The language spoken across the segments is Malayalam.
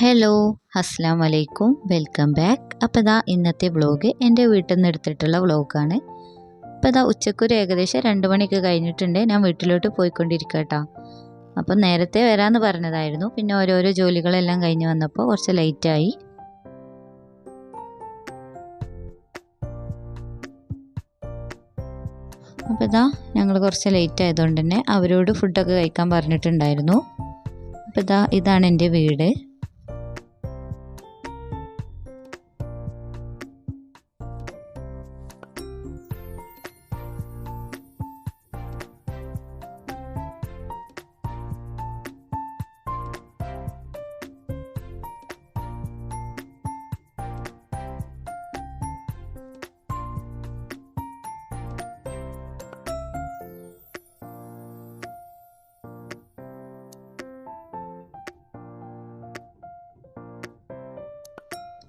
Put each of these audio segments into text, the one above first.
ഹലോ, അസ്സാം വലൈക്കും, വെൽക്കം ബാക്ക്. അപ്പോൾ ഇതാ ഇന്നത്തെ വ്ളോഗ് എൻ്റെ വീട്ടിൽ നിന്ന് എടുത്തിട്ടുള്ള വ്ളോഗാണ്. അപ്പോൾ ഇതാ ഉച്ചക്കൊരു ഏകദേശം 2 മണിയൊക്കെ കഴിഞ്ഞിട്ടുണ്ട്. ഞാൻ വീട്ടിലോട്ട് പോയിക്കൊണ്ടിരിക്കുക കേട്ടോ. അപ്പം നേരത്തെ വരാമെന്ന് പറഞ്ഞതായിരുന്നു, പിന്നെ ഓരോരോ ജോലികളെല്ലാം കഴിഞ്ഞ് വന്നപ്പോൾ കുറച്ച് ലേറ്റായി. അപ്പോൾ ഇതാ ഞങ്ങൾ കുറച്ച് ലേറ്റ് ആയതുകൊണ്ട് തന്നെ അവരോട് ഫുഡൊക്കെ കഴിക്കാൻ പറഞ്ഞിട്ടുണ്ടായിരുന്നു. അപ്പോൾ ഇതാണ് എൻ്റെ വീട്.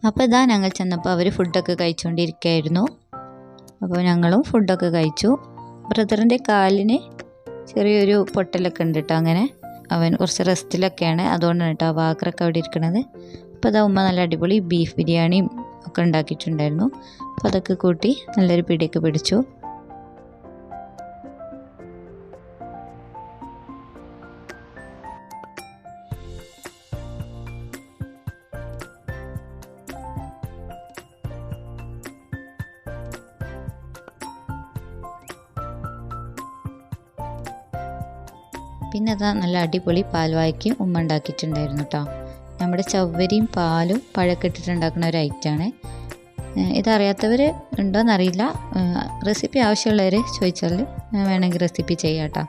അപ്പോൾ ഇതാ ഞങ്ങൾ ചെന്നപ്പോൾ അവർ ഫുഡൊക്കെ കഴിച്ചുകൊണ്ടിരിക്കുകയായിരുന്നു. അപ്പോൾ ഞങ്ങളും ഫുഡൊക്കെ കഴിച്ചു. ബ്രദറിൻ്റെ കാലിന് ചെറിയൊരു പൊട്ടലൊക്കെ ഉണ്ട് കേട്ടോ. അങ്ങനെ അവൻ കുറച്ച് റെസ്റ്റിലൊക്കെയാണ്, അതുകൊണ്ടാണ് കേട്ടോ ആ വാക്കറൊക്കെ അവിടെ ഇരിക്കുന്നത്. അപ്പോൾ അതാ ഉമ്മ നല്ല അടിപൊളി ബീഫ് ബിരിയാണിയും ഒക്കെ ഉണ്ടാക്കിയിട്ടുണ്ടായിരുന്നു. അപ്പോൾ അതൊക്കെ കൂട്ടി നല്ലൊരു പിടിയൊക്കെ പിടിച്ചു. പിന്നെ അതാ നല്ല അടിപൊളി പാൽവായ്ക്കയും ഉമ്മ ഉണ്ടാക്കിയിട്ടുണ്ടായിരുന്നു കേട്ടോ. നമ്മുടെ ചവ്വരിയും പാലും പഴമൊക്കെ ഇട്ടിട്ടുണ്ടാക്കുന്ന ഒരു ഐറ്റമാണ്. ഇതറിയാത്തവർ ഉണ്ടോയെന്നറിയില്ല. റെസിപ്പി ആവശ്യമുള്ളവർ ചോദിച്ചാൽ വേണമെങ്കിൽ റെസിപ്പി ചെയ്യാം കേട്ടോ.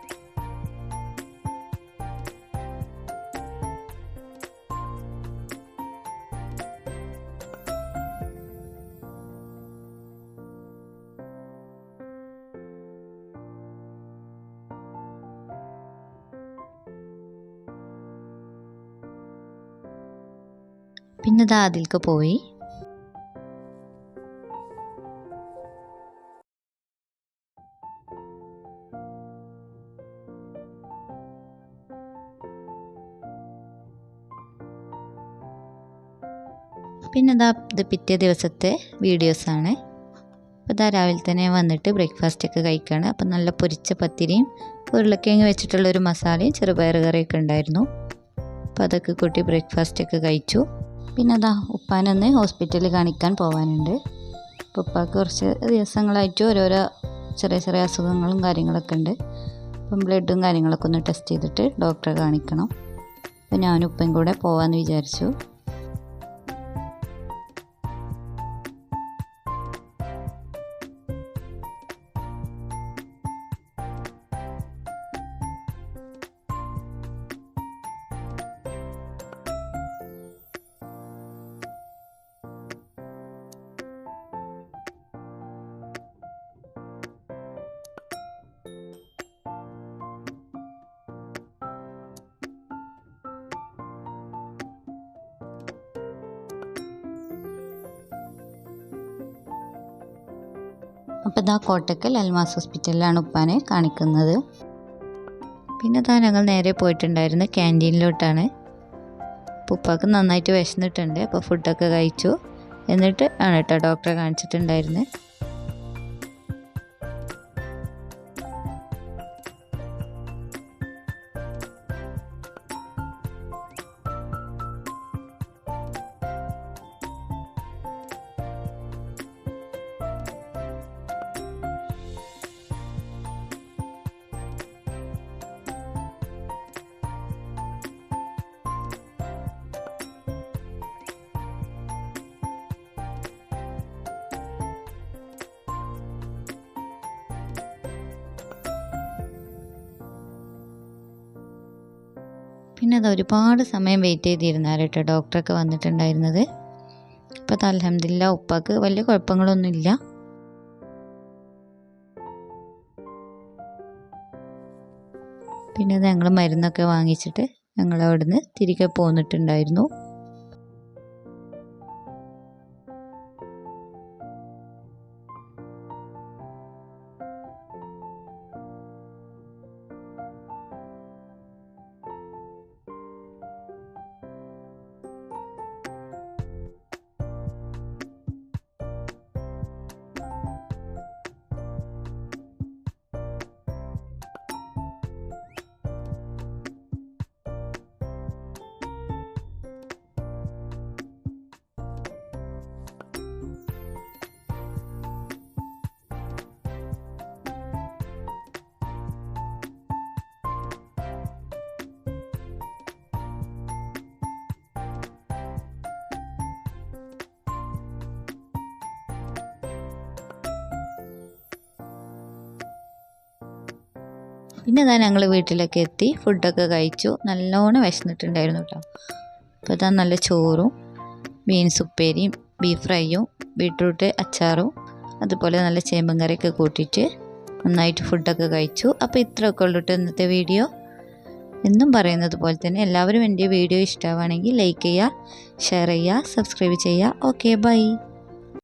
പിന്നെ ഇതാ അതിലേക്ക് പോയി. പിന്നെ ഇതാ ഇത് പിറ്റേ ദിവസത്തെ വീഡിയോസാണ്. അപ്പോൾ ഇതാ രാവിലെ തന്നെ വന്നിട്ട് ബ്രേക്ക്ഫാസ്റ്റൊക്കെ കഴിക്കുകയാണ്. അപ്പം നല്ല പൊരിച്ച പത്തിരിയും ഉരുളക്കിഴങ്ങ് വെച്ചിട്ടുള്ളൊരു മസാലയും ചെറുപയർ കറിയൊക്കെ ഉണ്ടായിരുന്നു. അപ്പോൾ അതൊക്കെ കൂട്ടി ബ്രേക്ക്ഫാസ്റ്റൊക്കെ കഴിച്ചു. പിന്നെ അതാ ഉപ്പാനൊന്ന് ഹോസ്പിറ്റലിൽ കാണിക്കാൻ പോകാനുണ്ട്. അപ്പോൾ ഉപ്പാക്ക് കുറച്ച് ദിവസങ്ങളായിട്ട് ഓരോരോ ചെറിയ ചെറിയ അസുഖങ്ങളും കാര്യങ്ങളൊക്കെ ഉണ്ട്. അപ്പം ബ്ലഡും കാര്യങ്ങളൊക്കെ ഒന്ന് ടെസ്റ്റ് ചെയ്തിട്ട് ഡോക്ടറെ കാണിക്കണം. അപ്പോൾ ഞാനും ഉപ്പയും കൂടെ പോകാമെന്ന് വിചാരിച്ചു. അപ്പോൾ ഇതാ കോട്ടക്കൽ അൽമാസ് ഹോസ്പിറ്റലിലാണ് ഉപ്പാനെ കാണിക്കുന്നത്. പിന്നെ ഇതാ ഞങ്ങൾ നേരെ പോയിട്ടുണ്ടായിരുന്നു ക്യാൻറ്റീനിലോട്ടാണ്. അപ്പോൾ ഉപ്പാക്ക് നന്നായിട്ട് വിശന്നിട്ടുണ്ട്. അപ്പോൾ ഫുഡൊക്കെ കഴിച്ചു. എന്നിട്ട് ആണ് കേട്ടോ ഡോക്ടറെ കാണിച്ചിട്ടുണ്ടായിരുന്നത്. പിന്നെ അത് ഒരുപാട് സമയം വെയിറ്റ് ചെയ്തിരുന്നാണ് കേട്ടോ ഡോക്ടറൊക്കെ വന്നിട്ടുണ്ടായിരുന്നത്. അപ്പോൾ അത് അൽഹംദുലില്ലാ ഉപ്പാക്ക് വലിയ കുഴപ്പങ്ങളൊന്നുമില്ല. പിന്നെ ഞങ്ങൾ മരുന്നൊക്കെ വാങ്ങിച്ചിട്ട് ഞങ്ങൾ അവിടുന്ന് തിരികെ പോന്നിട്ടുണ്ടായിരുന്നു. പിന്നെ ഇതാ ഞങ്ങൾ വീട്ടിലൊക്കെ എത്തി ഫുഡൊക്കെ കഴിച്ചു. നല്ലോണം വിശന്നിട്ടുണ്ടായിരുന്നു കേട്ടോ. അപ്പോൾ ഇതാ നല്ല ചോറും ബീൻസ് ഉപ്പേരിയും ബീഫ് ഫ്രൈയും ബീട്രൂട്ട് അച്ചാറും അതുപോലെ നല്ല ചേമ്പൻ കറിയൊക്കെ കൂട്ടിയിട്ട് നന്നായിട്ട് ഫുഡൊക്കെ കഴിച്ചു. അപ്പോൾ ഇത്രയൊക്കെ ഉള്ളൂട്ടോ ഇന്നത്തെ വീഡിയോ. എന്നും പറയുന്നത് പോലെ തന്നെ എല്ലാവരും എൻ്റെ വീഡിയോ ഇഷ്ടമാവുകയാണെങ്കിൽ ലൈക്ക് ചെയ്യുക, ഷെയർ ചെയ്യുക, സബ്സ്ക്രൈബ് ചെയ്യുക. Okay, by.